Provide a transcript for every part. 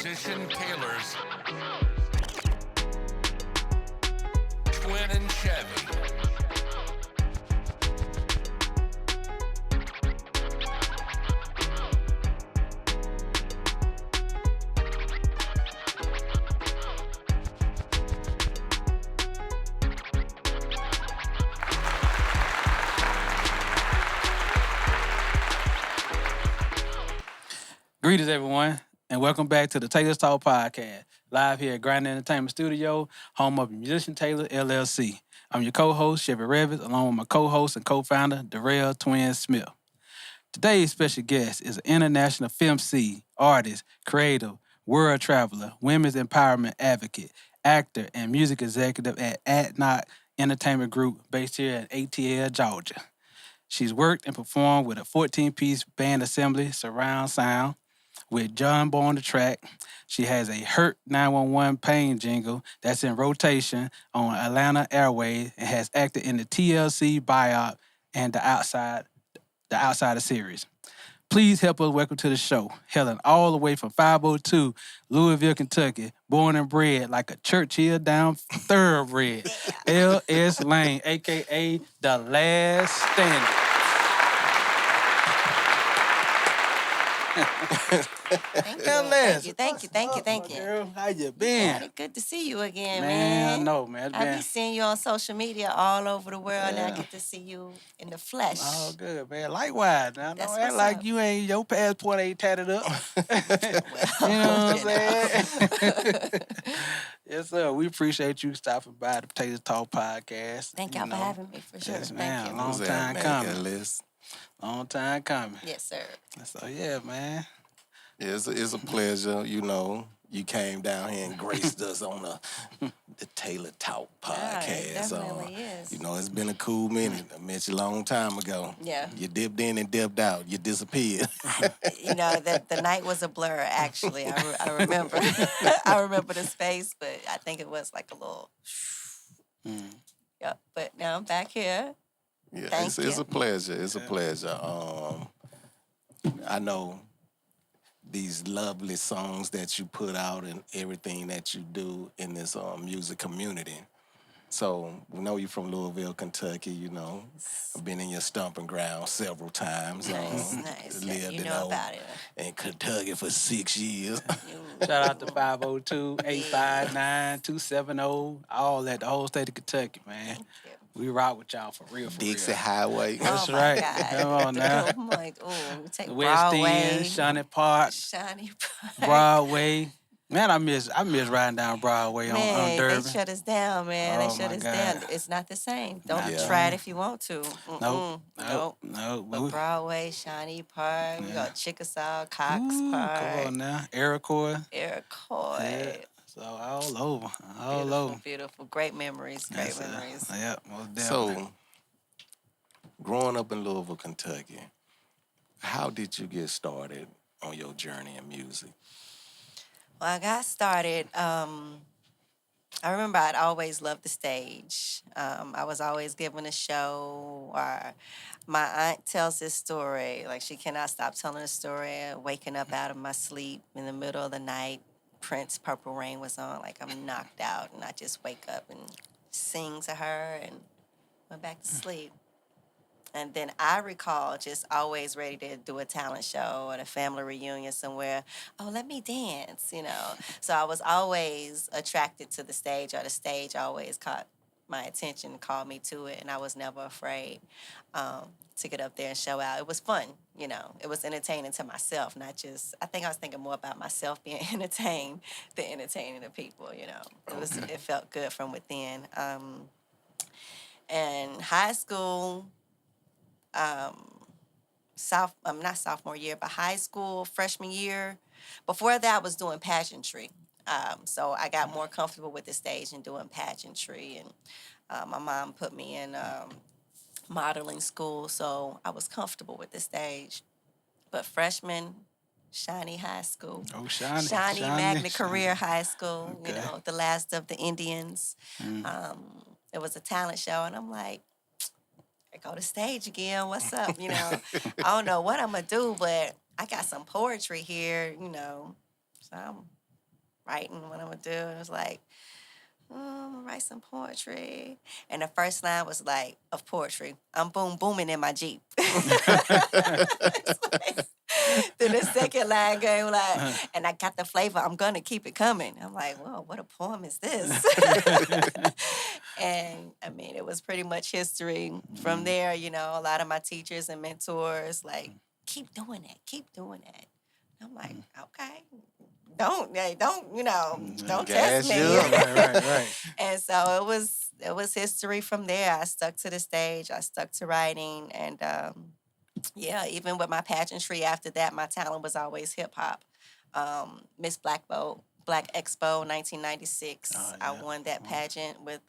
musician Tailors, Twin and Chevie. Greetings, everyone, and welcome back to the Tailors Talk Podcast, live here at Grind Entertainment Studio, home of Musician Tailor, LLC. I'm your co-host, Chevy Revis, along with my co-host and co-founder, Darrell Twin Smith. Today's special guest is an international film artist, creative, world traveler, women's empowerment advocate, actor, and music executive at AdNoc Entertainment Group, based here in ATL, Georgia. She's worked and performed with a 14-piece band assembly, surround sound, with John Boy on the track. She has a Hurt 911 pain jingle that's in rotation on Atlanta Airways and has acted in the TLC Biop and the Outsider series. Please help us welcome to the show, hailing all the way from 502 Louisville, Kentucky, born and bred like a Churchill down thoroughbred, L.S. Lane, a.k.a. The Last Standard. Thank you. Girl, how you been? Yeah, good to see you again, man. I know, man. I be seeing you on social media all over the world, and I get to see you in the flesh. Oh, good, man. Likewise. Now, That's don't act what's like up. you ain't, your passport ain't tatted up. Well, You know what I'm you know. saying? Yes, sir. We appreciate you stopping by the Tailors Talk Podcast. Thank y'all for having me, for sure. Yes, Thank ma'am. you. Long time coming. Long time coming. Yes, sir. So, yeah, man. Yeah, it's a pleasure, you know. You came down here and graced us on the Tailor Talk Podcast. It definitely is. You know, it's been a cool minute. I met you a long time ago. Yeah. You dipped in and dipped out. You disappeared. You know, the night was a blur, actually. I remember. I remember the space, but I think it was like a little... Yep, but now I'm back here. Yeah, Thank it's you. a pleasure. It's a pleasure. I know these lovely songs that you put out and everything that you do in this music community. So we know you're from Louisville, Kentucky, you know. I've been in your stomping ground several times. Nice. Yeah, Lived you in, know about it. in Kentucky for 6 years. Shout out to 502-859-270, all that, the whole state of Kentucky, man. We rock with y'all for real, Dixie real. Highway. That's oh right. My God. Come on now. I'm like, we take West Broadway. End, Shawnee Park, Shawnee Park. Broadway. Man, I miss riding down Broadway on Durban. They shut us down, man. Oh, They shut my us God. down. It's not the same. Don't Yeah. try it if you want to. Nope. But Broadway, Shawnee Park, we got Chickasaw, Cox Ooh, Park, come on now. Iroquois. Iroquois. Yeah. So all over. Beautiful. Great memories. Great Yes, memories. Yeah, most definitely. So, growing up in Louisville, Kentucky, how did you get started on your journey in music? Well, I got started. I remember I'd always loved the stage. I was always given a show, or my aunt tells this story. Like, she cannot stop telling the story. Waking up out of my sleep in the middle of the night, Prince Purple Rain was on. Like, I'm knocked out, and I just wake up and sing to her and went back to sleep. And then I recall just always ready to do a talent show or a family reunion somewhere. Oh, let me dance, you know. So I was always attracted to the stage, or the stage always caught my attention, called me to it, and I was never afraid to get up there and show out. It was fun, you know. It was entertaining to myself, not just, I think I was thinking more about myself being entertained than entertaining the people, you know. It felt good from within. And high school... not sophomore year, but high school, freshman year. Before that, I was doing pageantry. So I got more comfortable with the stage and doing pageantry. And my mom put me in modeling school, so I was comfortable with the stage. But freshman, Shawnee High School. Oh, Shawnee. Shawnee Magna Career High School, Okay. you know, the last of the Indians. It was a talent show, and I'm like, I go to stage again. What's up? You know, I don't know what I'm going to do, but I got some poetry here, you know. So writing what I'm gonna do. And I was like, I'm gonna write some poetry. And the first line was like, of poetry, I'm booming in my Jeep. Then the second line came like, and I got the flavor, I'm gonna keep it coming. I'm like, whoa, what a poem is this? And I mean, it was pretty much history. From there, a lot of my teachers and mentors, like, keep doing that, keep doing that. I'm like, okay. Don't Gas test me. you up. Right. And so it was history from there. I stuck to the stage. I stuck to writing, and even with my pageantry after that, my talent was always hip hop. Miss Black Expo 1996. Oh, I yeah. won that pageant with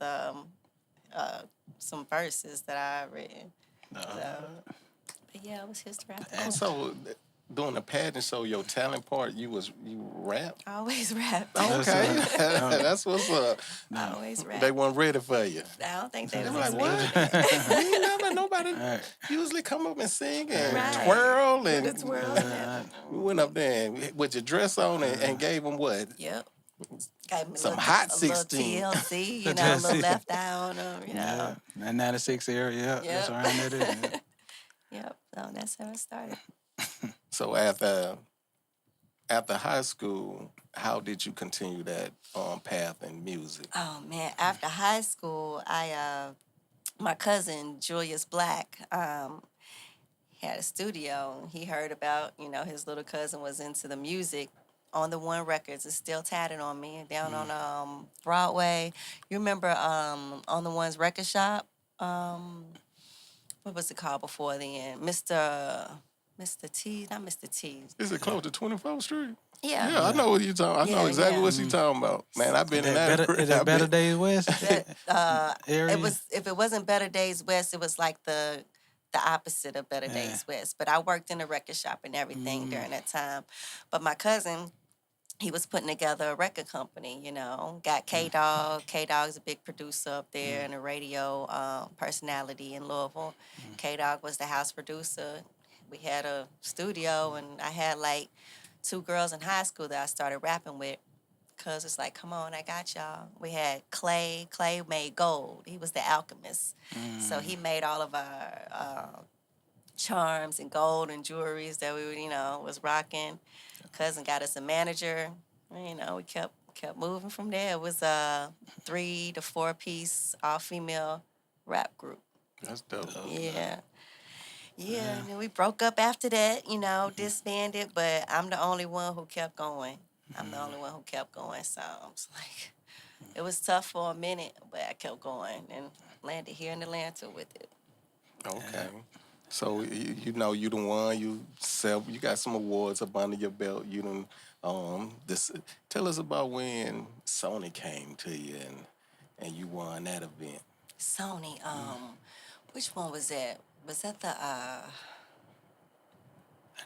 some verses that I written. But yeah, it was history after And that. so, during the pageant show, your talent part, you rap? I always rap. Okay. That's what's up. I always rap. They weren't ready for you. I don't think they They're was like, what? expecting it. You ain't never nobody Right. usually come up and sing and Right. twirl. The And twirl and we went up there and, with your dress on and gave them what? Yep. Got me Some a hot little 16. TLC, a little left eye on them, Yeah. That 96 area, that's Yep. around there. Yeah. Yep. So that's how it started. So after high school, how did you continue that path in music? Oh man! After high school, my cousin Julius Black had a studio. He heard about his little cousin was into the music. On the One Records, it's still tatted on me down on Broadway. You remember on the One's record shop? What was it called before then? Mr. T, not Mr. T. Is it close to 24th Street? Yeah. Yeah, I know what you're talking. I know Yeah, exactly yeah. what you're talking about. Man, I've been in that. Is that Better Days West? area? It was, if it wasn't Better Days West, it was like the opposite of Better Days West. But I worked in a record shop and everything during that time. But my cousin, he was putting together a record company, got K-Dog. K-Dog's a big producer up there and a radio personality in Louisville. K-Dog was the house producer. We had a studio, and I had like 2 girls in high school that I started rapping with. Cause it's like, come on, I got y'all. We had Clay. Clay made gold. He was the alchemist. So he made all of our charms and gold and jewelries that we, was rocking. Cousin got us a manager. We kept moving from there. It was a 3 to 4 piece all female rap group. That's dope. Yeah. Yeah, and then we broke up after that, disbanded, but I'm the only one who kept going. So I was like, it was tough for a minute, but I kept going and landed here in Atlanta with it. Okay. So you done won. You got some awards up under your belt. You done tell us about when Sony came to you and you won that event. Sony, which one was that? Was that the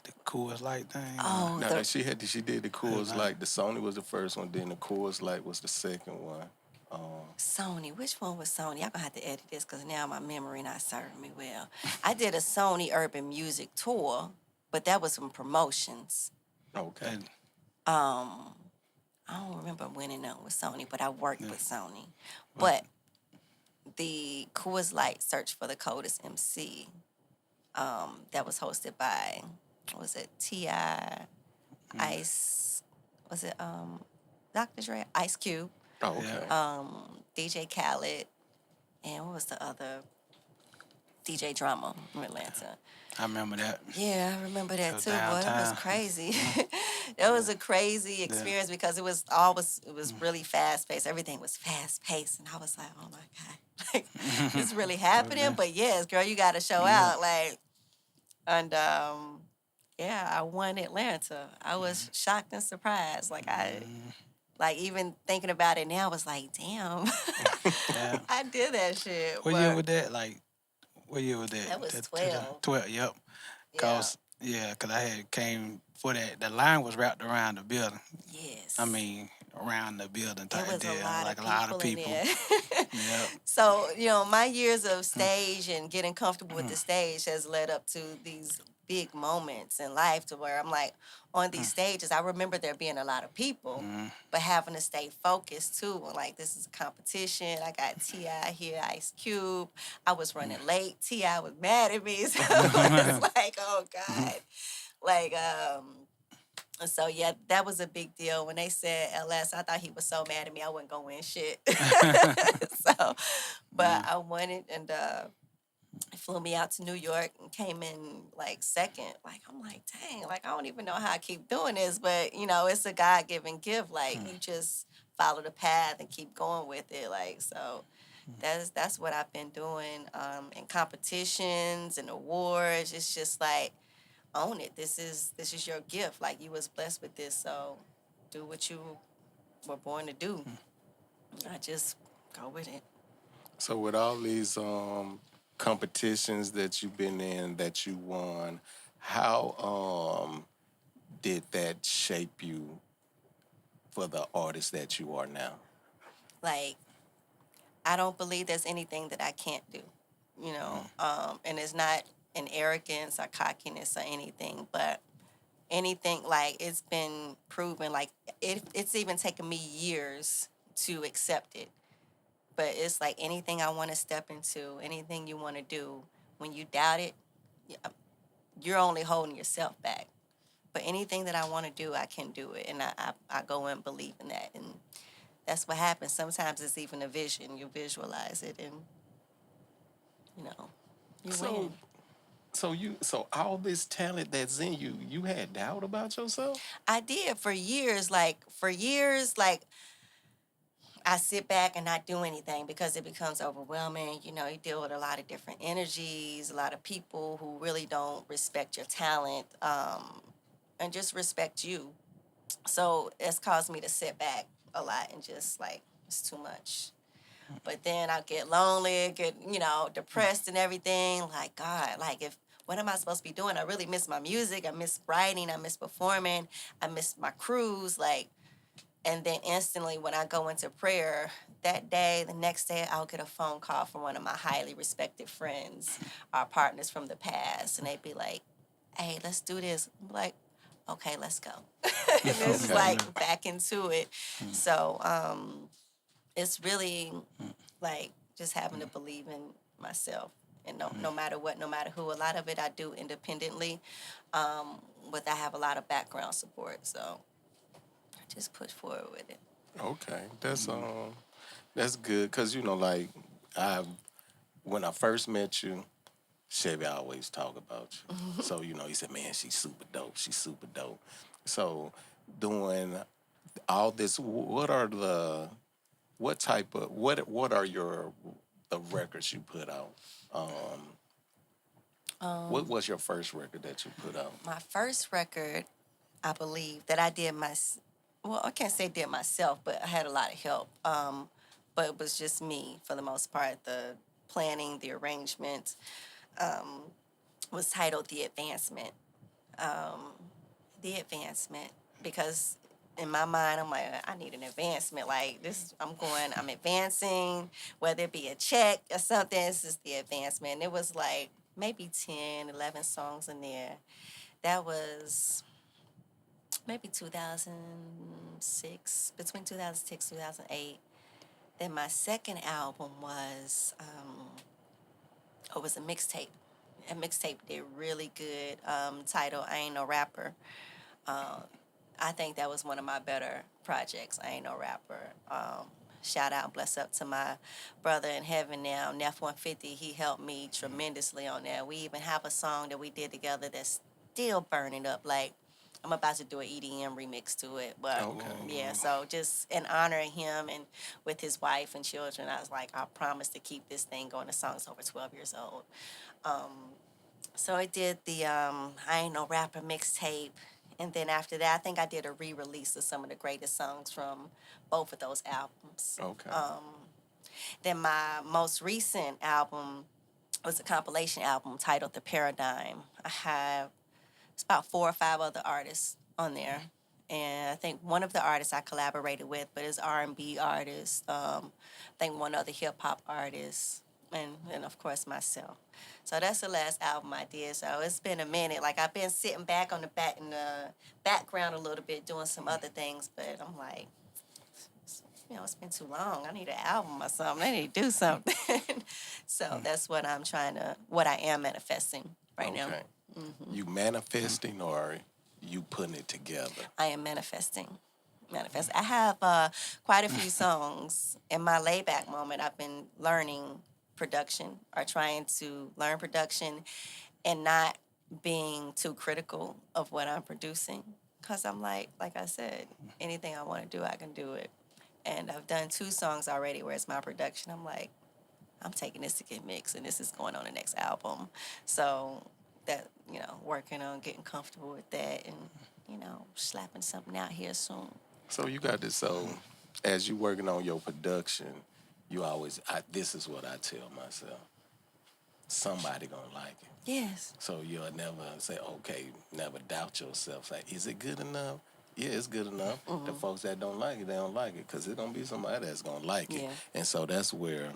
The Coors Light thing. oh No, she did the Coors Light. The Sony was the first one. Then the Coors Light was the second one. Sony? Which one was Sony? Y'all gonna have to edit this because now my memory not serving me well. I did a Sony Urban Music Tour, but that was some promotions. Okay. I don't remember winning them with Sony, but I worked with Sony. But the Coors Light Search for the Coldest MC, that was hosted by, what was it, T.I., Ice, was it Dr. Dre, Ice Cube, Oh, okay. DJ Khaled, and what was the other, DJ Drama from Atlanta. I remember that. Yeah, I remember that So too. Boy, that was downtown. crazy. That was a crazy experience because it was really fast paced. Everything was fast paced, and I was like, oh my god, like it's really happening. But yes, girl, you got to show out, like, and I won Atlanta. I was shocked and surprised. Like even thinking about it now, I was like, damn, Yeah. I did that shit. What year was that? What year was that? That was 12. 12, yep. Cause I had came for that. The line was wrapped around the building. Yes. I mean, around the building type There was deal. a lot Like of a lot of people people. in there. Yep. So, my years of stage and getting comfortable with the stage has led up to these big moments in life to where I'm like on these stages. I remember there being a lot of people, but having to stay focused too. And like, this is a competition. I got T.I. here, Ice Cube. I was running late. T.I. was mad at me. So it's like, oh God. Like, so yeah, that was a big deal. When they said LS, I thought he was so mad at me I wasn't gonna win shit. So, but I won it, and flew me out to New York and came in like second. Like, I'm like, dang, like I don't even know how I keep doing this, but you know, it's a God-given gift. Like you just follow the path and keep going with it. Like, so that's what I've been doing in competitions and awards. It's just like, own it. This is your gift. Like you was blessed with this, so do what you were born to do. I just go with it. So with all these competitions that you've been in that you won, how did that shape you for the artist that you are now? Like, I don't believe there's anything that I can't do, you know. And it's not an arrogance or cockiness or anything, but anything, like it's been proven. Like it's even taken me years to accept it. But it's like anything I want to step into, anything you want to do, when you doubt it, you're only holding yourself back. But anything that I want to do, I can do it. And I go and believe in that. And that's what happens. Sometimes it's even a vision. You visualize it and, you know, you win. So all this talent that's in you, you had doubt about yourself? I did for years. Like, I sit back and not do anything because it becomes overwhelming. You know, you deal with a lot of different energies, a lot of people who really don't respect your talent and just respect you. So it's caused me to sit back a lot and just like, it's too much. But then I get lonely, get, you know, depressed and everything. Like, God, like if, what am I supposed to be doing? I really miss my music. I miss writing. I miss performing. I miss my crews. Like, and then instantly when I go into prayer that day, the next day, I'll get a phone call from one of my highly respected friends, our partners from the past. And they'd be like, hey, let's do this. I'm like, okay, let's go. And it's like back into it. So it's really like just having to believe in myself. And no matter what, no matter who, a lot of it I do independently, but I have a lot of background support. So I just push forward with it. Okay, that's good because you know, like I when I first met you, Chevy always talk about you. So you know, he said, "Man, she's super dope. She's super dope." So doing all this, what are the records you put out? What was your first record that you put out? My first record, I believe, that I did well, I can't say did myself, but I had a lot of help. But it was just me for the most part. The planning, the arrangement was titled The Advancement. The Advancement, because in my mind, I'm like, I need an advancement. Like this, I'm advancing, whether it be a check or something, this is the advancement. And it was like maybe 10, 11 songs in there. That was maybe 2006, between 2006 2008. Then my second album was it was a mixtape. A mixtape did really good. Title I Ain't No Rapper. I think that was one of my better projects. I Ain't No Rapper. Shout out, bless up to my brother in heaven now, Neff 150. He helped me tremendously on that. We even have a song that we did together that's still burning up. Like, I'm about to do an EDM remix to it. But yeah, so just in honoring him and with his wife and children, I was like, I promise to keep this thing going. The song's over 12 years old. So I did the I Ain't No Rapper mixtape. And then after that, I think I did a re-release of some of the greatest songs from both of those albums. Okay. Then my most recent album was a compilation album titled The Paradigm. I have, it's about 4 or 5 other artists on there. And I think one of the artists I collaborated with, but is R&B artist. I think one other hip-hop artist. and of course myself. So that's the last album I did. So it's been a minute. Like I've been sitting back on the back in the background a little bit, doing some other things. But I'm like, it's been too long. I need an album or something. I need to do something. So that's what what I am manifesting right now. You manifesting or you putting it together? I am manifesting. I have quite a few songs. In my layback moment, I've been learning production or trying to learn production and not being too critical of what I'm producing. Because I'm like I said, anything I want to do, I can do it. And I've done 2 songs already where it's my production. I'm like, I'm taking this to get mixed, and this is going on the next album. So that, working on getting comfortable with that and, slapping something out here soon. So you got this. So as you working on your production, you always, this is what I tell myself. Somebody gonna like it. Yes. So you'll never say, okay, never doubt yourself. Say, is it good enough? Yeah, it's good enough. The folks that don't like it, they don't like it, because it's gonna be somebody that's gonna like it. Yeah. And so that's what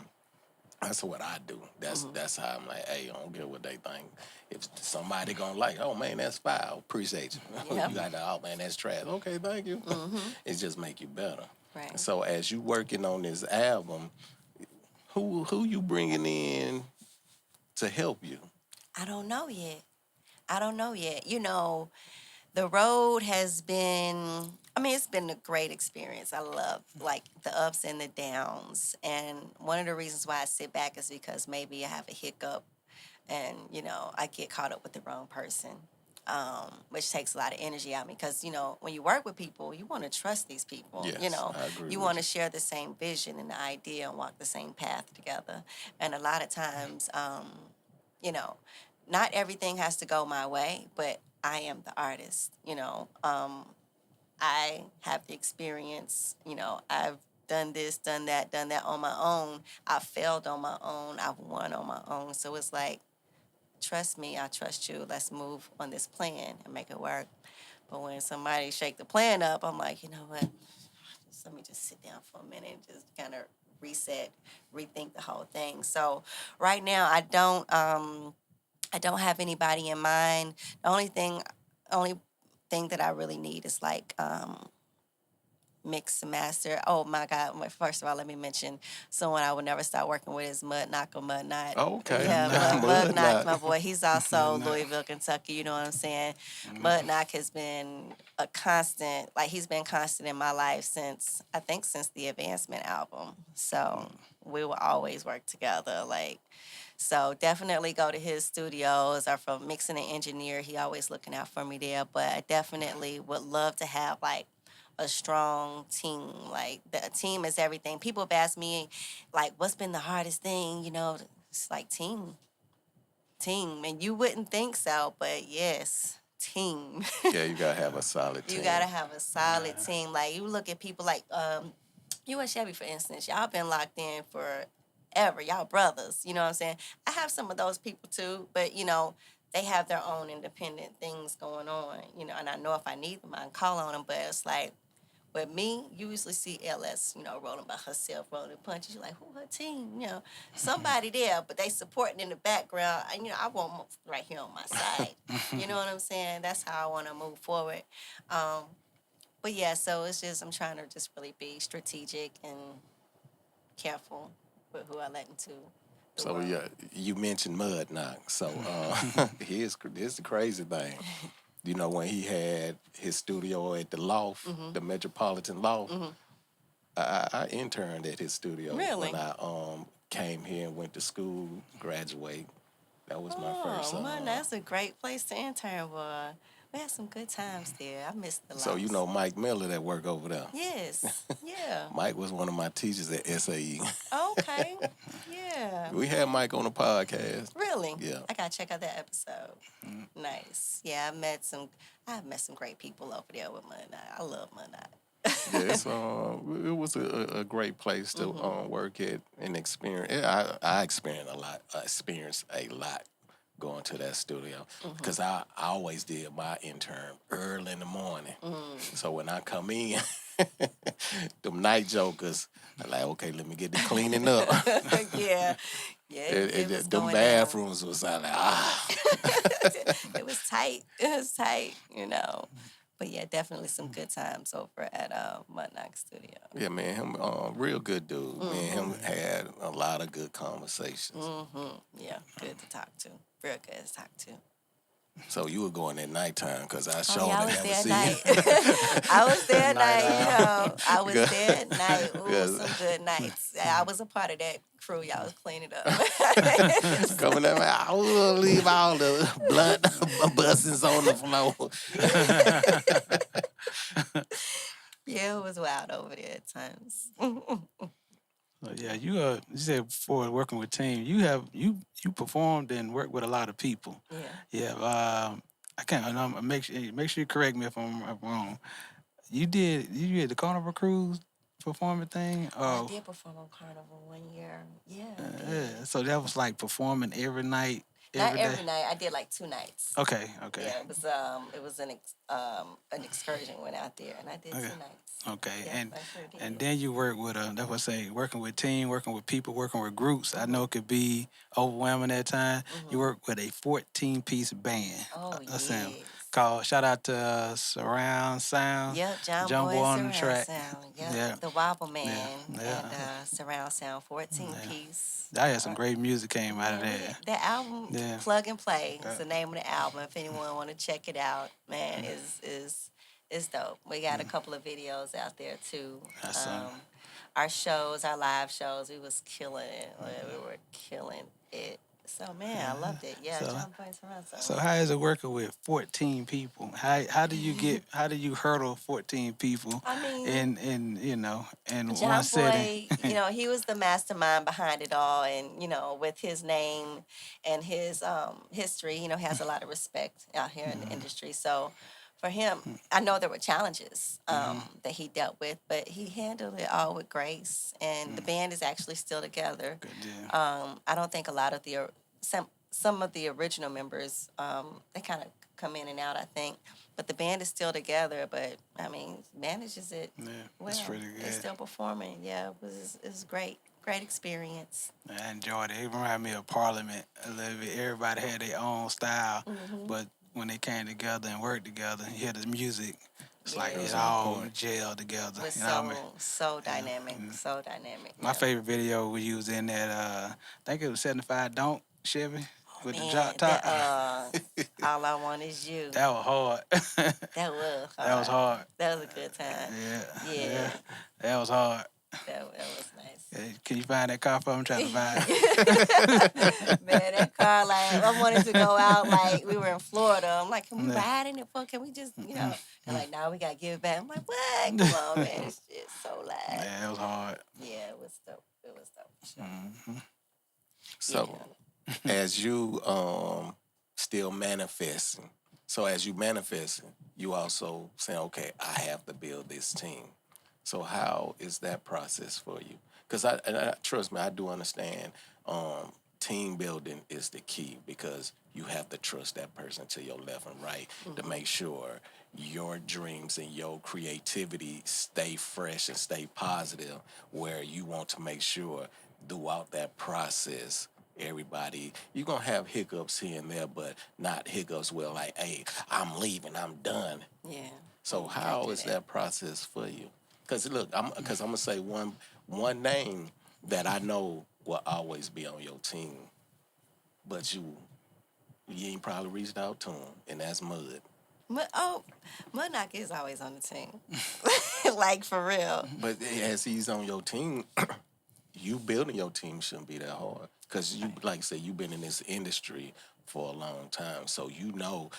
I do. That's how I'm like, hey, I don't care what they think. If somebody gonna like, oh man, that's foul. Appreciate you. Yep. You got oh man, that's trash. Okay, thank you. It just make you better. Right. So as you working on this album, who you bringing in to help you? I don't know yet. The road has been, it's been a great experience. I love, the ups and the downs. And one of the reasons why I sit back is because maybe I have a hiccup and, I get caught up with the wrong person, which takes a lot of energy out of me. Because, when you work with people, you want to trust these people. Yes, I agree You with want you. to share the same vision and the idea and walk the same path together. And a lot of times, not everything has to go my way, but I am the artist, I have the experience, I've done this, done that on my own. I've failed on my own. I've won on my own. So it's like, trust me, I trust you. Let's move on this plan and make it work. But when somebody shake the plan up, I'm like, you know what? Let me just sit down for a minute and just kind of reset, rethink the whole thing. So right now, I don't have anybody in mind. The only thing that I really need is mix and master. Oh my God! First of all, let me mention someone I would never stop working with is Mud Knock or Mud Knot. Oh, okay. Yeah, Mud Mud Knock. Knock, my boy. He's also Louisville, Kentucky. You know what I'm saying? Mud Knock has been a constant. He's been constant in my life since the Advancement album. So we will always work together. So definitely go to his studios or for mixing and engineer. He always looking out for me there. But I definitely would love to have a strong team. The team is everything. People have asked me what's been the hardest thing, it's team. And you wouldn't think so, but yes, team. Yeah, you gotta have a solid team. You gotta have a solid team. You look at people you and Chevy, for instance, y'all been locked in forever. Y'all brothers, you know what I'm saying? I have some of those people too, but they have their own independent things going on, and I know if I need them, I can call on them, but it's with me, you usually see LS, rolling by herself, rolling punches. You're like, who her team? Somebody there, but they supporting in the background. And, I want them right here on my side. You know what I'm saying? That's how I want to move forward. But yeah, so it's just, I'm trying to just really be strategic and careful with who I let into the So world. yeah, you mentioned Mud Knock. So here's the crazy thing. When he had his studio at the Loft, the Metropolitan Loft, I interned at his studio. Really? When I came here and went to school, graduate. That was my first. That's a great place to intern, boy. We had some good times there. I missed the Loft. So Mike Miller that work over there. Yes, yeah. Mike was one of my teachers at SAE. Okay, yeah. We had Mike on the podcast. Really? Yeah. I gotta check out that episode. Nice. Yeah, I've met some great people over there with Mud Knot. I love Mud Knot. Yes, it was a great place to work at and experience. I experienced a lot going to that studio because I always did my intern early in the morning. So when I come in, them night jokers. I'm like, okay, let me get the cleaning up. Yeah. Yeah, it was Them going bathrooms was like, It was tight. It was tight, you know. But yeah, definitely some good times over at Mudknock Studio. Yeah, man, him real good dude. Me and him had a lot of good conversations. Yeah, good to talk to. Real good to talk to. So you were going at nighttime because I showed I and was never there at see night. you. I was there at night, you Night know. I was there at night. Ooh, Good. some good nights. I was a part of that crew. Y'all was cleaning up. Coming at me, I was gonna leave all the blood bussings on the floor. Yeah, it was wild over there at times. So, yeah, you said before working with team, you performed and worked with a lot of people. Yeah. Yeah, I can't. Make sure you correct me if I'm wrong. You did the Carnival Cruise performing thing? I Oh, did perform on Carnival one year. Yeah. I did. yeah. So that was like performing every night, Not every every day. night. I did like 2 nights. Okay. Yeah, it was an excursion went out there, and I did 2 Okay. nights. Okay, Yes, I sure did. and then you work with that's what I say, working with team, working with people, working with groups. I know it could be overwhelming at times. You work with a 14-piece band. Oh Sound yes. called shout out to Surround Sound. Yep, John John Boy Boy on Surround the track. Sound. Yep, Yeah. the Wobble Man Yeah. and Surround Sound 14-piece. I had some great music came out of Yeah, that. that album, Yeah. Plug and Play, is the name of the album. If anyone want to check it out, man, is dope. We got a couple of videos out there too. That's Our shows, our live shows, we was killing it. We were killing it. So man, I loved it. Yeah, So- John Boy Surround Sound. So how is it working with 14 people? How do you hurdle 14 people I mean, in in John one setting? Boy, he was the mastermind behind it all, and with his name and his history, has a lot of respect out here in the industry. So, for him, I know there were challenges that he dealt with, but he handled it all with grace. And the band is actually still together. Good deal. I don't think a lot of the some of the original members they kind of come in and out, I think. But the band is still together. But I mean, manages it. Yeah, Well, that's pretty they're good. still performing. Yeah, it was great. Great experience. I enjoyed it. It reminded me of Parliament a little bit. Everybody had their own style, but when they came together and worked together, you hear the music. It's like it all gelled together. It was You know what I mean? so dynamic. So dynamic. My favorite video we used in that, I think it was 75 Don't Chevy with the drop top. All I Want Is You. That was hard. That was hard. That was hard. That was a good time. Yeah. That was hard. That was nice. Can you find that car for me? I'm trying to find it. Man, that car, like, I wanted to go out, like, we were in Florida. I'm like, can we ride in it? Can we just, And like, now we got to give it back. I'm like, what? Come on, man. It's just so loud. Yeah, it was hard. Yeah, it was dope. It was dope. So, as you still manifesting, as you manifesting, you also saying, okay, I have to build this team. So how is that process for you? Because I trust me, I do understand team building is the key because you have to trust that person to your left and right to make sure your dreams and your creativity stay fresh and stay positive, where you want to make sure throughout that process, everybody, you're going to have hiccups here and there, but not hiccups where like, hey, I'm leaving, I'm done. Yeah. So how is that process for you? Because look, I'm gonna say one name that I know will always be on your team, but you ain't probably reached out to him, and that's Mud. Mudknock is always on the team. Like, for real. But as he's on your team, you building your team shouldn't be that hard. Because you, like I said, you've been in this industry for a long time, so you know.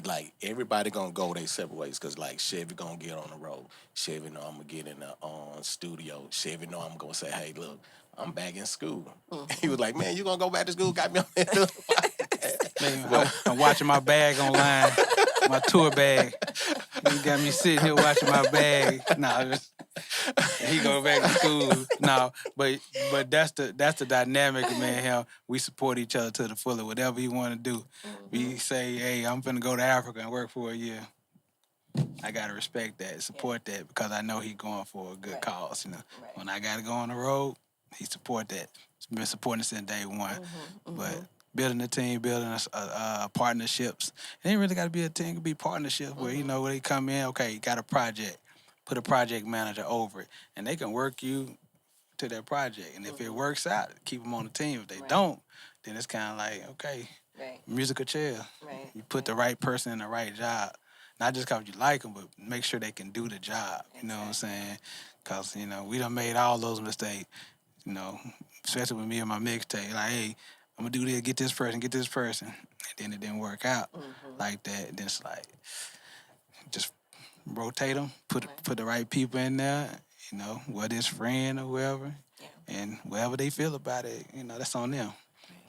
Like, everybody gonna go their separate ways because, like, Chevy gonna get on the road. Chevy know I'm gonna get in the studio. Chevy know I'm gonna say, hey, look, I'm back in school. He was like, man, you gonna go back to school? Got me on that. Man, I'm watching my bag online, my tour bag. He got me sitting here watching my bag. He go back to school. No, but that's the dynamic, man. How we support each other to the fullest. Whatever you want to do, we say, hey, I'm finna go to Africa and work for a year. I gotta respect that, support that, because I know he going for a good Right. cause. You know, Right. when I gotta go on the road, he support that. He's been supporting since day one. But building a team, building partnerships, it ain't really got to be a team. It could be partnerships where where they come in. Okay, you got a project, put a project manager over it, and they can work you to their project. And if it works out, keep them on the team. If they don't, then it's kind of like, okay, Right. musical chair. Right. You put the right person in the right job. Not just because you like them, but make sure they can do the job. You know what I'm saying? Because, we done made all those mistakes, especially with me and my mixtape. Like, hey, I'm going to do this, get this person. And then it didn't work out like that. And then it's like, just rotate them, put the right people in there, whether it's friend or whoever. Yeah. And whatever they feel about it, that's on them. Right.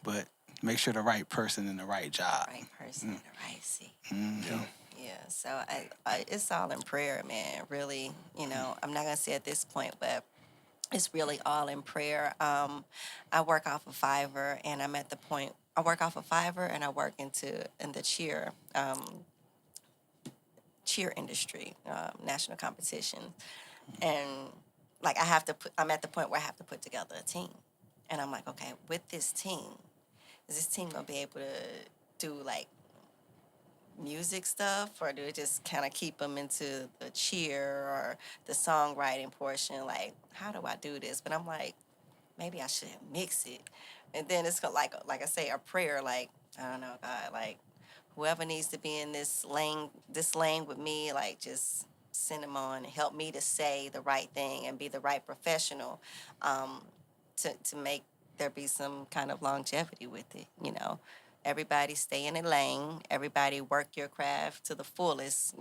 But make sure the right person in the right job. Right person in the right seat. Mm-hmm. Yeah, so I it's all in prayer, man. Really, I'm not gonna say at this point, but it's really all in prayer. I work off of Fiverr, and I'm at the point. I work off of Fiverr, and I work in the cheer industry, national competition, and like I'm at the point where I have to put together a team, and I'm like, okay, with this team, is this team gonna be able to do like music stuff, or do it just kind of keep them into the cheer or the songwriting portion? Like, how do I do this? But I'm like, maybe I should mix it. And then it's like I say, a prayer. Like, I don't know, God, like whoever needs to be in this lane with me, like just send them on and help me to say the right thing and be the right professional, to make there be some kind of longevity with it. Everybody stay in a lane. Everybody work your craft to the fullest.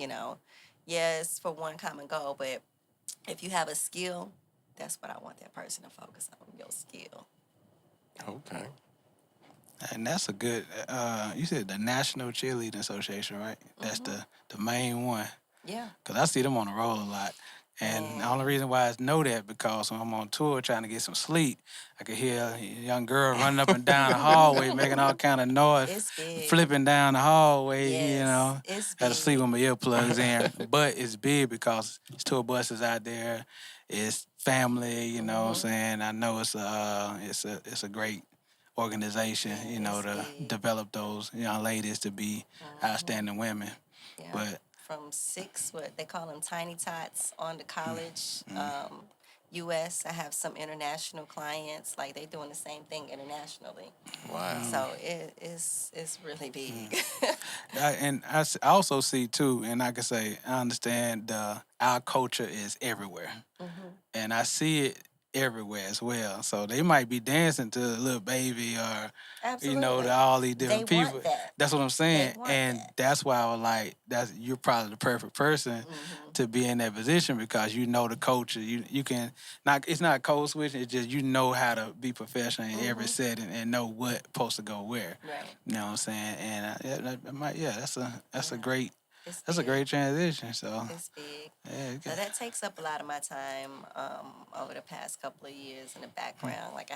Yes, for one common goal, but if you have a skill, that's what I want that person to focus on, your skill. Okay. And that's a good, you said the National Cheerleading Association, right? That's the main one. Yeah. Because I see them on the road a lot. And the only reason why I know that because when I'm on tour trying to get some sleep, I could hear a young girl running up and down the hallway, making all kind of noise, It's big. flipping down the hallway, Yes, it's Had to sleep big. with my earplugs in. But it's big because it's tour buses out there. It's family, you know what I'm saying? I know it's a great organization, to develop those young ladies to be outstanding women. Yeah. But from 6, what they call them, tiny tots, on to college. U.S. I have some international clients, like they doing the same thing internationally. Wow. So it's really big. I also see too, and I can say I understand our culture is everywhere, and I see it everywhere as well. So they might be dancing to Little Baby or Absolutely. to all these different They people. want that. That's what I'm saying, They want and that. that's why I was like, you're probably the perfect person to be in that position because you know the culture. You can not. It's not code switching. It's just how to be professional in every setting and know what's supposed to go where. Right. You know what I'm saying? And that's a great. It's That's a big. great transition. So It's big. yeah, So that takes up a lot of my time over the past couple of years in the background. Like I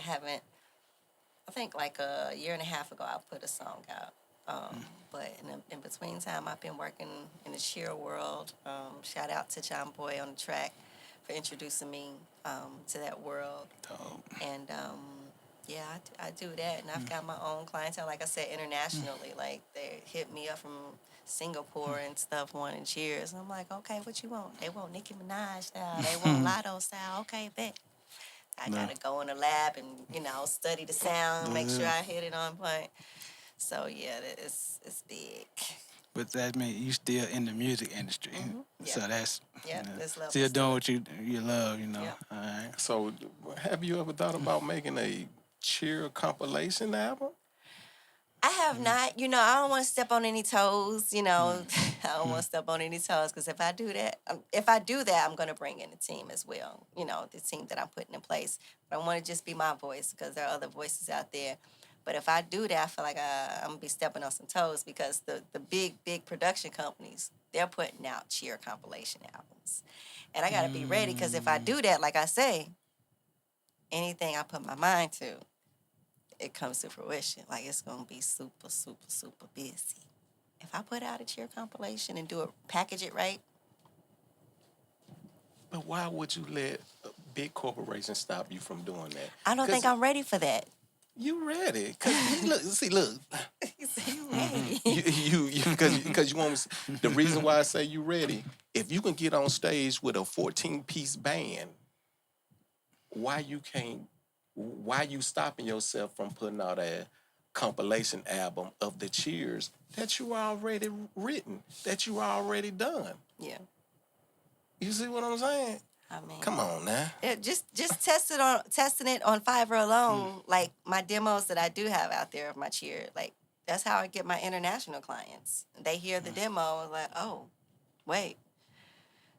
think like a year and a half ago I put a song out. But in between time I've been working in the cheer world. Shout out to John Boy on the track for introducing me to that world. dope. And yeah, I do that. And I've got my own clientele, like I said, internationally. Like they hit me up from Singapore and stuff wanting cheers. And I'm like, okay, what you want? They want Nicki Minaj style. They want Lotto style. Okay, bet. I gotta go in the lab and study the sound, make sure I hit it on point. So yeah, it's big. But that means you still in the music industry. Yeah. So that's this level still doing what you love, Yeah. All right. So, have you ever thought about making a cheer compilation album? I have not. I don't want to step on any toes. I don't want to step on any toes because if I do that, I'm going to bring in a team as well. The team that I'm putting in place. But I want to just be my voice because there are other voices out there. But if I do that, I feel like I'm going to be stepping on some toes because the big production companies, they're putting out cheer compilation albums. And I got to be ready because if I do that, like I say, anything I put my mind to, it comes to fruition. Like it's gonna be super, super, super busy. If I put out a cheer compilation and package it right, But why would you let a big corporation stop you from doing that? I don't think I'm ready for that. You ready? Cause look. He said, you ready? Because you want the reason why I say you ready. If you can get on stage with a 14-piece band, why you stopping yourself from putting out a compilation album of the cheers that you already written, that you already done? Yeah. You see what I'm saying? I mean, Come on now. just testing it on Fiverr alone, like my demos that I do have out there of my cheer, like that's how I get my international clients. They hear the demo and like, oh, wait.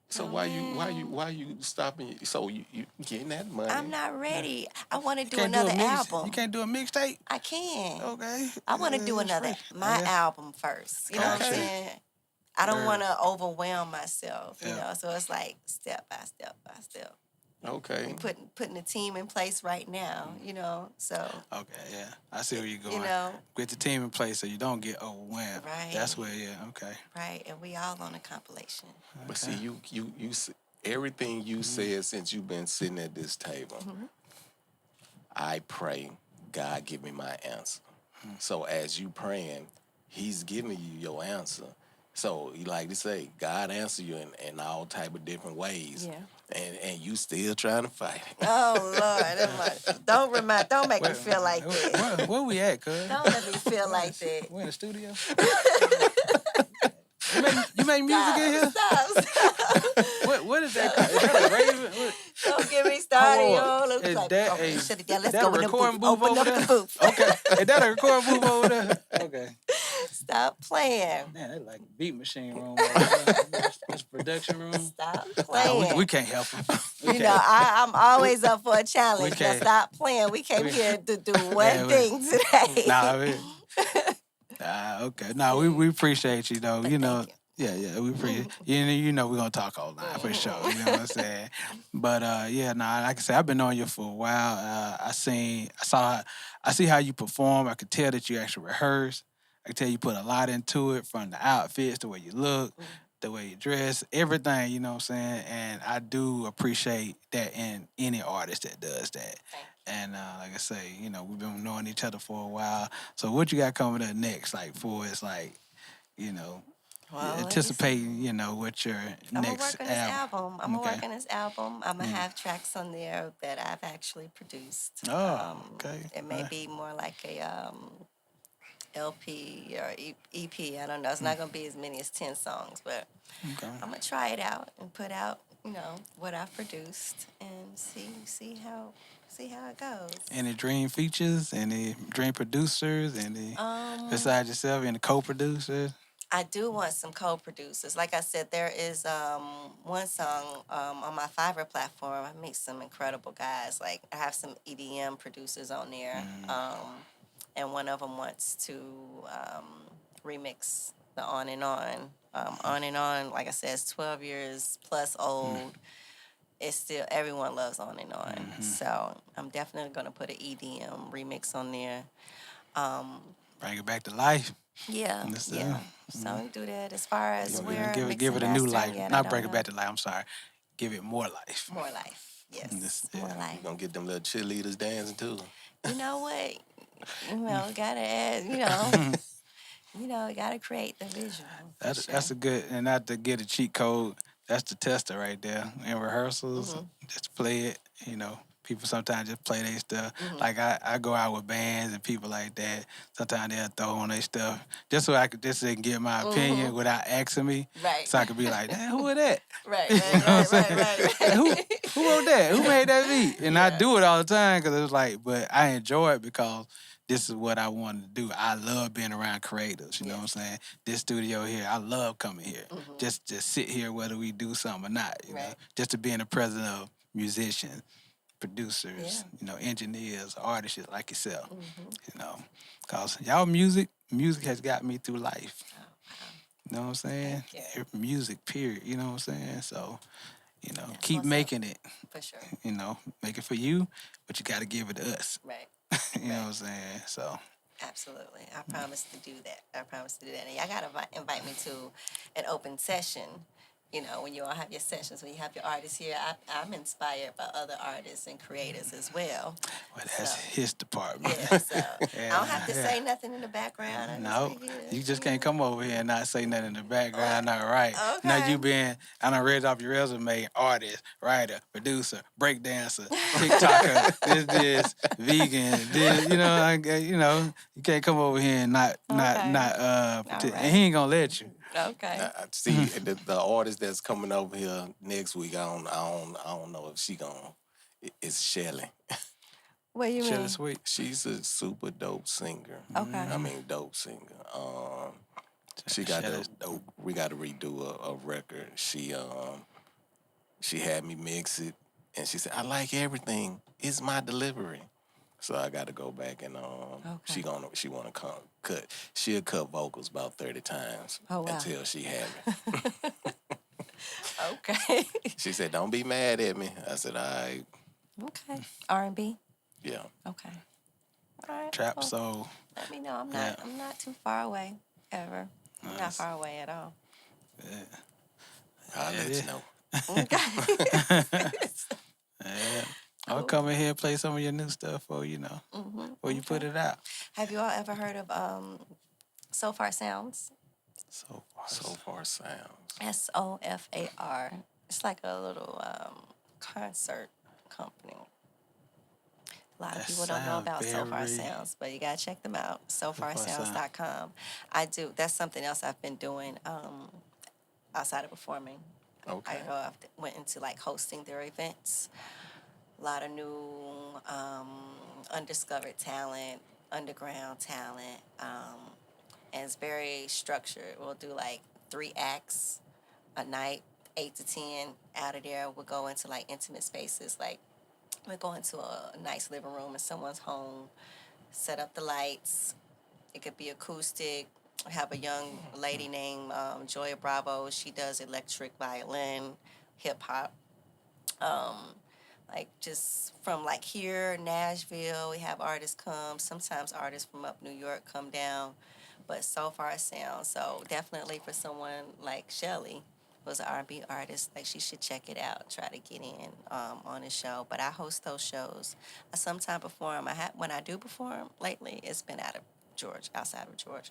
So why you stopping? So you getting that money? I'm not ready. I want to do Can't another a mix, album. You can't do a mixtape? I can. Okay. I want to do another my album first. You know what I'm Okay. saying? I don't want to overwhelm myself, you know. So it's like step by step by step. Okay. And putting the team in place right now, you know. So Okay, yeah. I see where you're going. you know, Get the team in place so you don't get overwhelmed. Right. That's where, okay. right, and we all on a compilation. But see, you everything you said since you've been sitting at this table. I pray God give me my answer. So as you praying, He's giving you your answer. So you like to say, God answer you in all type of different ways. Yeah. And you still trying to fight. Oh Lord, don't make me feel like that. Where we at, cuz? Don't let me feel like that. We're in the studio. You make music in here? Stop. What is that called? Is that a raven? Don't get me started, Hold yo. on. Looks Is like, that okay, a- let's go that a in the recording booth. booth Open over up there? the booth. Okay. Is that a recording booth over there? Okay. Stop playing. Man, that's like a beat machine room over there. That's production room. Stop Nah, playing. we can't help them. You know, I'm always up for a challenge. Now can't. stop playing. We came here to do one Yeah, thing today. Okay. Nah, we appreciate you though. But You know. thank you. Yeah, we appreciate you know we're gonna talk all night for sure. You know what I'm saying? But like I said, I've been knowing you for a while. I see how you perform. I could tell that you actually rehearse. I can tell you put a lot into it, from the outfits, the way you look, the way you dress, everything, you know what I'm saying? And I do appreciate that in any artist that does that. And like I say, you know, we've been knowing each other for a while. So what you got coming up next, like, for us, like, you know, Well, anticipating, you know, what your I'm next gonna work on this album. I'm gonna Okay. work on this album. I'm gonna have tracks on there that I've actually produced. Oh, okay. It may be more like a LP or EP. I don't know. It's not gonna be as many as 10 songs, but Okay. I'm gonna try it out and put out, you know, what I've produced and see how it goes. Any dream features? Any dream producers? Any besides yourself? Any co-producers? I do want some co-producers. Like I said, there is one song on my Fiverr platform. I meet some incredible guys. Like I have some EDM producers on there, and one of them wants to remix the On and On. On and On, like I said, is 12 years plus old. It's still, everyone loves On and On. So I'm definitely gonna put an EDM remix on there. Bring it back to life. Yeah, Yes, yeah. So we do that. As far as where Give it a new life. Yet, Not bring it back to life. I'm sorry. Give it more life. More life. Yes, Yes, more yeah. life. You gonna get them little cheerleaders dancing too. You know what? You know, gotta add. You know, gotta create the visual. That's a good, and not to get a cheat code. That's the tester right there. In rehearsals, just play it. You know, people sometimes just play their stuff. Like I go out with bands and people like that. Sometimes they'll throw on their stuff just so I could just get my opinion without asking me. Right. So I could be like, "Damn, who is that? Right. You know what I'm saying? Who wrote that? Who made that beat?" And I do it all the time because it's like, but I enjoy it because this is what I wanted to do. I love being around creatives, you know what I'm saying? This studio here, I love coming here. Just to sit here, whether we do something or not, you know? Just to be in the presence of musicians, producers, you know, engineers, artists like yourself, you know? Because y'all music has got me through life. You know what I'm saying? Music, period, you know what I'm saying? So, you know, keep making it. For sure. You know, make it for you, but you got to give it to us. Right. You know what I'm saying? So. Absolutely. I promise to do that. And y'all gotta invite me to an open session when you all have your sessions, when you have your artists here, I'm inspired by other artists and creators as well. Well, that's So, his department. yeah, so I don't have to Yeah. say nothing in the background. I No, just be here. you just can't come over here and not say nothing in the background. All right. Now Okay. you been, I done read off your resume, artist, writer, producer, breakdancer, TikToker, this, vegan, this, you can't come over here and not, Okay. and he ain't gonna let you. Okay. I see the artist that's coming over here next week. I don't know if she gonna. It's Shelly. What do you mean? Shelly Sweet. She's a super dope singer. Okay. I mean, dope singer. She got Shelly's dope. We got to redo a record. She had me mix it, and she said, "I like everything. It's my delivery." So I got to go back and she want to cut. She'll cut vocals about 30 times until she have it. Okay. She said, "Don't be mad at me." I said, "All right." Okay. R&B. Yeah. Okay. All right. Trap well, soul. Let me know. I'm not too far away ever. I'm not far away at all. I'll let you know. Okay. Yeah. I'll come in here and play some of your new stuff or you put it out. Have you all ever heard of So Far Sounds? So far sounds. SOFAR. It's like a little concert company. A lot of people don't know about So Far Sounds, but you gotta check them out. SoFarSounds.com. That's something else I've been doing outside of performing. Okay. I went into like hosting their events. A lot of new undiscovered talent, underground talent, and it's very structured. We'll do like 3 acts a night, 8 to 10 out of there. We'll go into like intimate spaces, like we'll go into a nice living room in someone's home, set up the lights. It could be acoustic. I have a young lady named Joya Bravo. She does electric violin, hip hop. Like just from like here, Nashville, we have artists come. Sometimes artists from up New York come down, but So Far Sound. So definitely for someone like Shelly, who's an R&B artist, like she should check it out. Try to get in on the show. But I host those shows. I sometimes perform. When I do perform lately, it's been outside of Georgia.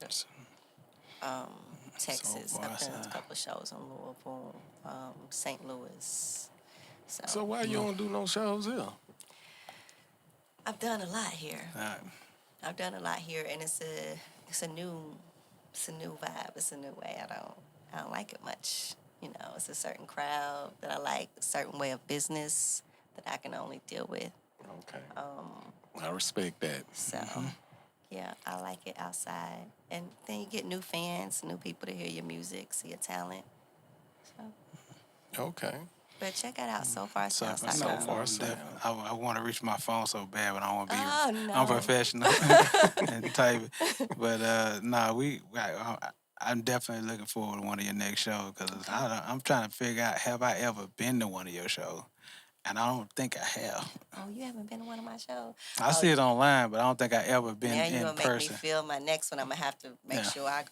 Texas. I've done a couple of shows in Louisville, St. Louis. So why you don't do no shows here? I've done a lot here. Right. I've done a lot here, and it's a new vibe. It's a new way. I don't like it much. It's a certain crowd that I like, a certain way of business that I can only deal with. Okay. I respect that. So, yeah, I like it outside, and then you get new fans, new people to hear your music, see your talent. So. Okay. But check it out, So Far Sounds. I want to reach my phone so bad, but I don't want to be no. unprofessional and type it. But I'm definitely looking forward to one of your next shows because I'm trying to figure out, have I ever been to one of your shows? And I don't think I have. Oh, you haven't been to one of my shows? I see it online, but I don't think I ever been now in you're going to make me person. feel my next one. I'm going to have to make sure I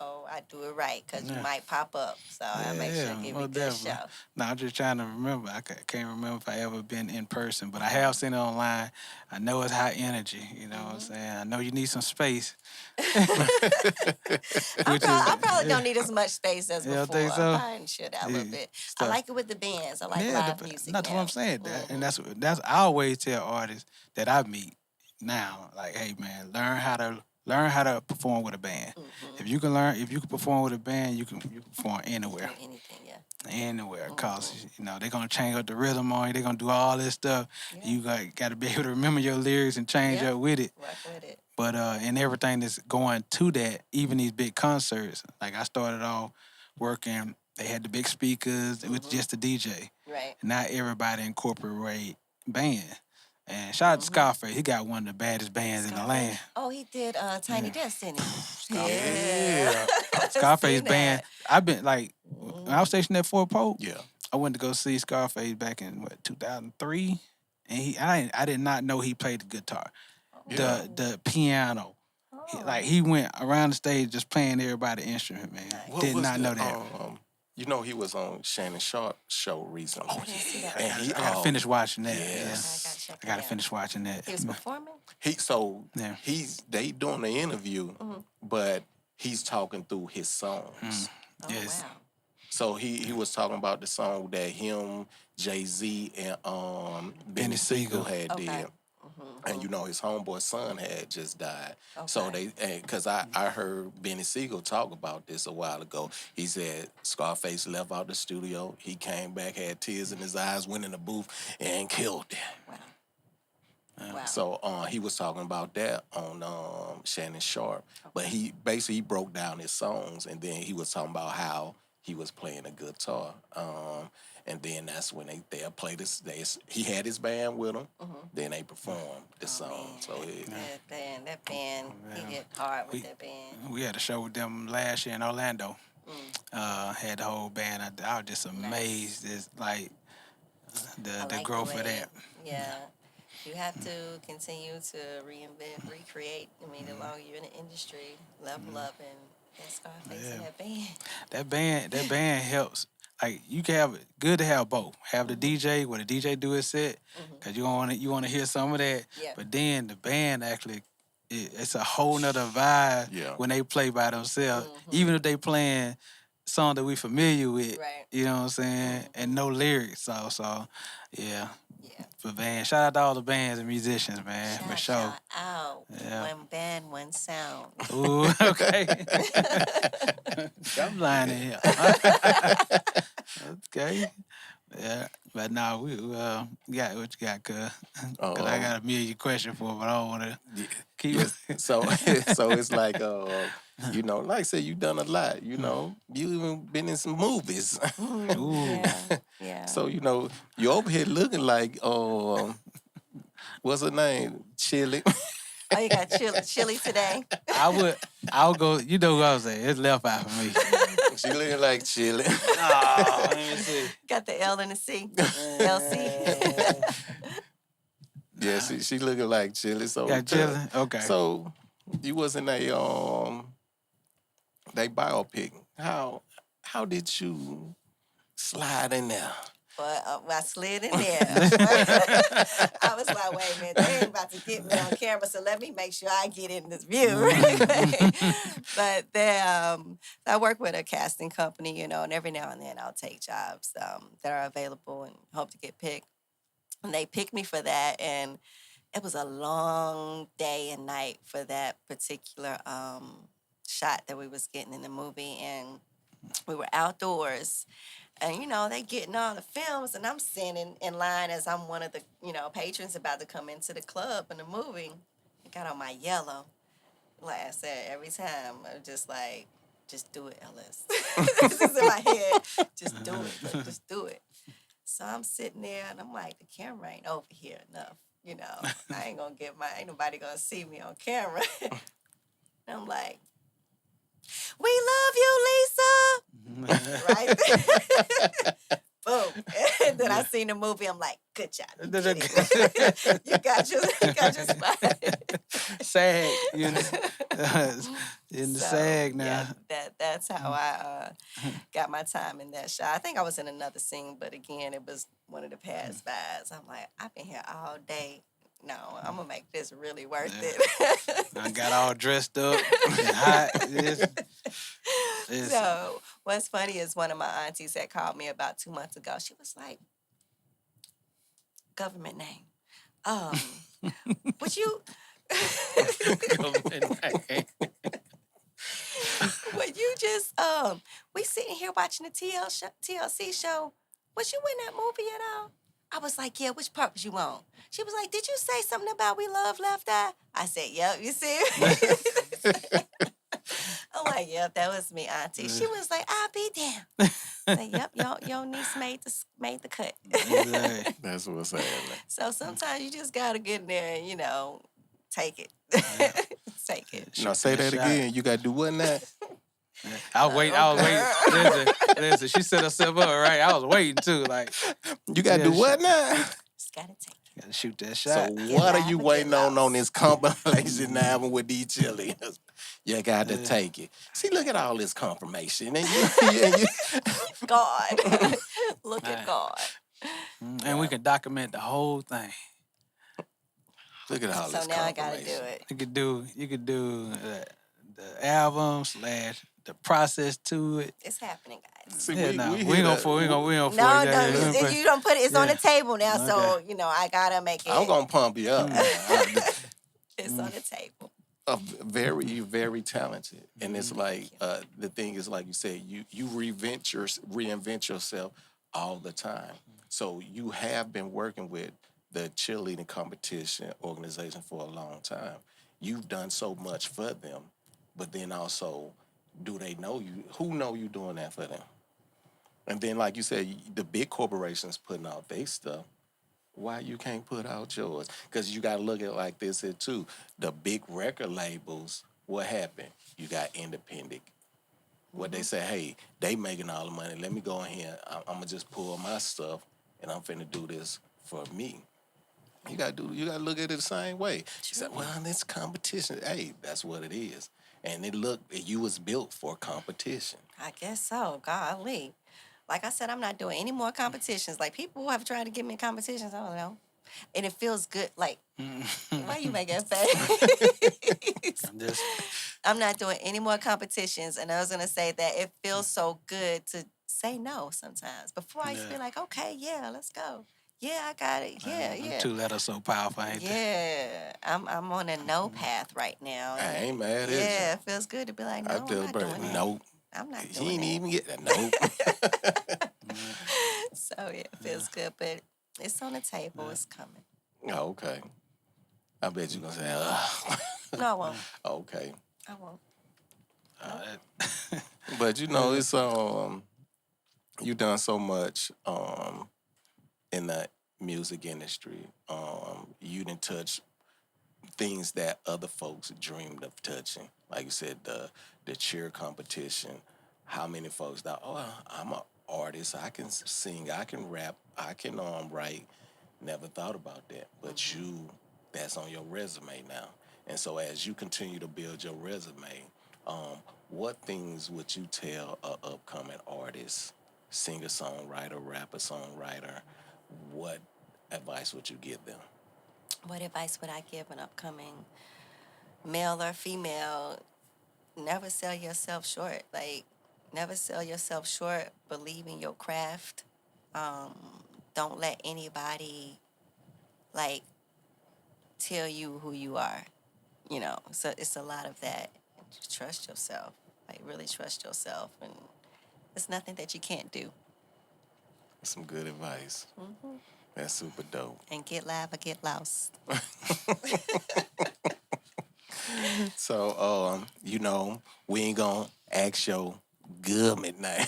do it right because you might pop up. So I'll make sure to give you a good show. No, I'm just trying to remember. I can't remember if I ever been in person, but I have seen it online. I know it's high energy. You know what I'm saying? I know you need some space. I probably don't need as much space as before. You think so? I should a little bit. I like it with the bands. I like live music. That's what I'm saying. And that's I always tell artists that I meet now, like, hey man, learn how to perform with a band. If you can perform with a band, you can perform anywhere. Anything, yeah. Anywhere, cause they're gonna change up the rhythm on you. They're gonna do all this stuff. Yeah. You got to be able to remember your lyrics and change up with it. Work with it. But and everything that's going to that, even these big concerts. Like I started off working. They had the big speakers. It was just a DJ. Right. And not everybody incorporate band. And shout out to Scarface. He got one of the baddest bands in the land. Oh, he did Tiny Desk, didn't he? Yeah. Scarface band. I've been like, when I was stationed at Fort Polk. Yeah. I went to go see Scarface back in 2003, and I did not know he played the guitar, the piano. He went around the stage just playing everybody's instrument, man. Did not know that. You know, he was on Shannon Sharp's show recently. I didn't see that. And he I gotta finish watching that. Yes. I gotta check I gotta it out. finish watching that. He was performing? Yeah. They doing the interview, but he's talking through his songs. Oh, Yes. wow. So he was talking about the song that him, Jay-Z, and Benny Siegel had Okay. did. And you know his homeboy's son had just died. Okay. So because I heard Benny Siegel talk about this a while ago. He said Scarface left out the studio. He came back, had tears in his eyes, went in the booth, and killed it. Wow. Wow. So he was talking about that on Shannon Sharp. But he basically broke down his songs, and then he was talking about how he was playing a guitar. And then that's when they'll play this. He had his band with him. Then they performed the song. Man, So that band, he hit hard with that band. We had a show with them last year in Orlando. Had the whole band. I was just amazed. It's like the like growth the of way- that. Yeah. You have to continue to reinvent, recreate. I mean, the longer you're in the industry, level up, and that Scarface and that band. That band helps. Like you can have good to have both. Have the DJ where the DJ do his set, cause you want to hear some of that. Yeah. But then the band actually, it's a whole nother vibe when they play by themselves. Even if they playing song that we familiar with, Right. you know what I'm saying, and no lyrics. So yeah. Yeah. For bands, shout out to all the bands and musicians, man, for sure. Shout out. Yeah. One band, one sound. Ooh, okay. I'm lying in here. Okay. Yeah. But now we got what you got, cuz. Because I got a million questions for it, but I don't want to keep it. so it's like you know, like I said, you done a lot. You know, you even been in some movies. Ooh. Yeah. So you know, you over here looking like what's her name, Chili. Oh, you got chili today? I'll go, you know what I was saying. It's left out for me. She looking like Chili. Oh, let me see. Got the L and the C. LC. Yeah, she looking like Chili. So Got Chili? Okay. So you was in a they biopic. How did you slide in there? But I slid in there. I was like, wait a minute, they ain't about to get me on camera, so let me make sure I get in this view. But I work with a casting company, you know, and every now and then I'll take jobs that are available and hope to get picked. And they picked me for that, and it was a long day and night for that particular shot that we was getting in the movie, and we were outdoors. And, you know, they getting all the films, and I'm standing in line as I'm one of the, you know, patrons about to come into the club in the movie. I got on my yellow. Like I said, every time, I'm just like, just do it, Ellis. This is in my head. Just do it. Like, just do it. So I'm sitting there, and I'm like, the camera ain't over here enough. You know, ain't nobody gonna see me on camera. And I'm like, we love you, Lisa. Right there. Boom. And then I seen the movie. I'm like, good job. You got your spot. SAG, you know. In the SAG now. Yeah, that's how I got my time in that shot. I think I was in another scene, but again, it was one of the past vibes. I'm like, I've been here all day. No, I'm gonna make this really worth it. I got all dressed up and hot. So what's funny is one of my aunties that called me about 2 months ago. She was like, government name. Would you would you just we sitting here watching the TLC show. Was you in that movie at all? I was like, yeah, which part was you on? She was like, did you say something about we love left eye? I said, yep, you see? I'm like, yep, that was me, auntie. She was like, I'll be damned. I said, yep, your niece made the cut. That's what's happening. So sometimes you just got to get in there and, you know, take it. Take it. Now say that again. You got to do what now? I was waiting. Listen, she set herself up, right? I was waiting, too. Like, you got to do what now? Just got to take Gotta shoot that So shot. what are live you or get waiting on lost. this compilation album with these cheerleaders? You got to take it. See, look at all this confirmation. And you God. Look Right. at God. And we can document the whole thing. look at all So this now I gotta do confirmation. it. You could do the album / the process to it. It's happening, guys. See, Yeah, we we hear ain't gonna that. for we ain't gonna No, for it. Yeah, no, yeah, if you don't put it. It's on yeah. the table now, so Okay. I gotta make it. I'm going to pump you up. It's on the table. Very, very talented. And it's like, the thing is, like you said, you reinvent yourself all the time. So you have been working with the cheerleading competition organization for a long time. You've done so much for them, but then also, do they know you? Who know you doing that for them? And then, like you said, the big corporations putting out their stuff. Why you can't put out yours? Because you got to look at it like this here too. The big record labels, what happened? You got independent. What they say, hey, they making all the money. Let me go in here. I'm gonna just pull my stuff, and I'm finna do this for me. You gotta look at it the same way. You say, well, it's competition. Hey, that's what it is. And you was built for competition. I guess so. Golly. Like I said, I'm not doing any more competitions. Like people have tried to get me in competitions. I don't know. And it feels good. Like, why you making a face? I'm just I'm not doing any more competitions. And I was going to say that it feels so good to say no sometimes. Before I used to be like, okay, yeah, let's go. Yeah, I got it. Yeah, yeah. 2 letters so powerful, ain't they? Yeah, I'm on a no path right now. I ain't mad at you. Yeah, it feels good to be like, no, I I'm tell not Bert, doing that. nope. I'm not He doing ain't that. even get that. Nope. So yeah, it feels good, but it's on the table. It's coming. Oh, okay. I bet you're gonna say, No, I won't. okay. I won't. But it's you done so much in the music industry. You done touch things that other folks dreamed of touching. Like you said, the cheer competition. How many folks thought, oh, I'm an artist, I can sing, I can rap, I can write. Never thought about that. But that's on your resume now. And so as you continue to build your resume, what things would you tell an upcoming artist, singer-songwriter, rapper-songwriter? What advice would you give them? What advice would I give an upcoming male or female? Never sell yourself short. Like, never sell yourself short. Believe in your craft. Don't let anybody, like, tell you who you are. So it's a lot of that. Trust yourself. Like, really trust yourself. And there's nothing that you can't do. Some good advice. Mm-hmm. That's super dope. And get live or get lost. So, we ain't gonna ask your government name,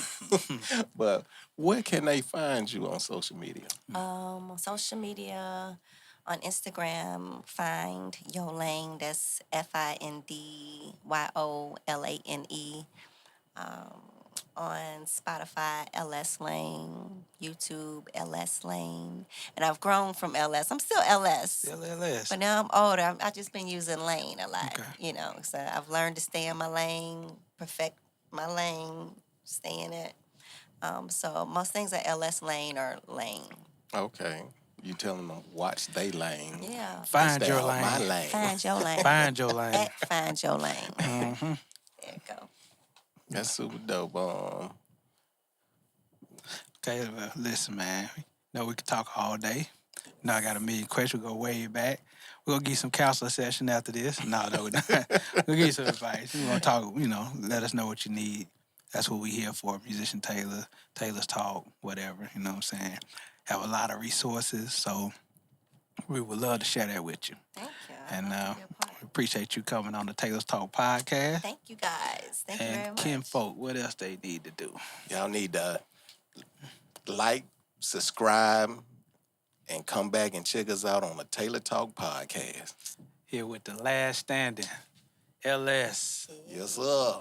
but where can they find you on social media? On social media, on Instagram, find Yolane. That's FINDYOLANE. On Spotify, LS Lane. YouTube, LS Lane. And I've grown from LS. I'm still LS. LLS. But now I'm older. I've just been using Lane a lot. Okay. So I've learned to stay in my lane, perfect my lane, stay in it. So most things are LS Lane or Lane. Okay. You telling them watch they lane. Yeah. Find Stay your on lane. my lane. Find your lane. Find your lane. At Find Your Lane. Mm-hmm. There you go. That's super dope. Okay, well, listen, man. We could talk all day. I got a million questions. We'll go way back. We're going to give you some counselor session after this. No, we're not. We'll give you some advice. We're going to talk, let us know what you need. That's what we're here for. Musician Tailor, Tailors Talk, whatever, you know what I'm saying? Have a lot of resources, so we would love to share that with you. Thank you. And I'd love to be a part. we appreciate you coming on the Tailors Talk podcast. Thank you, guys. Thank you very And much. kinfolk, what else they need to do? Y'all need to like, subscribe, and come back and check us out on the Tailor Talk podcast. Here with the last standing, LS. Yes, sir.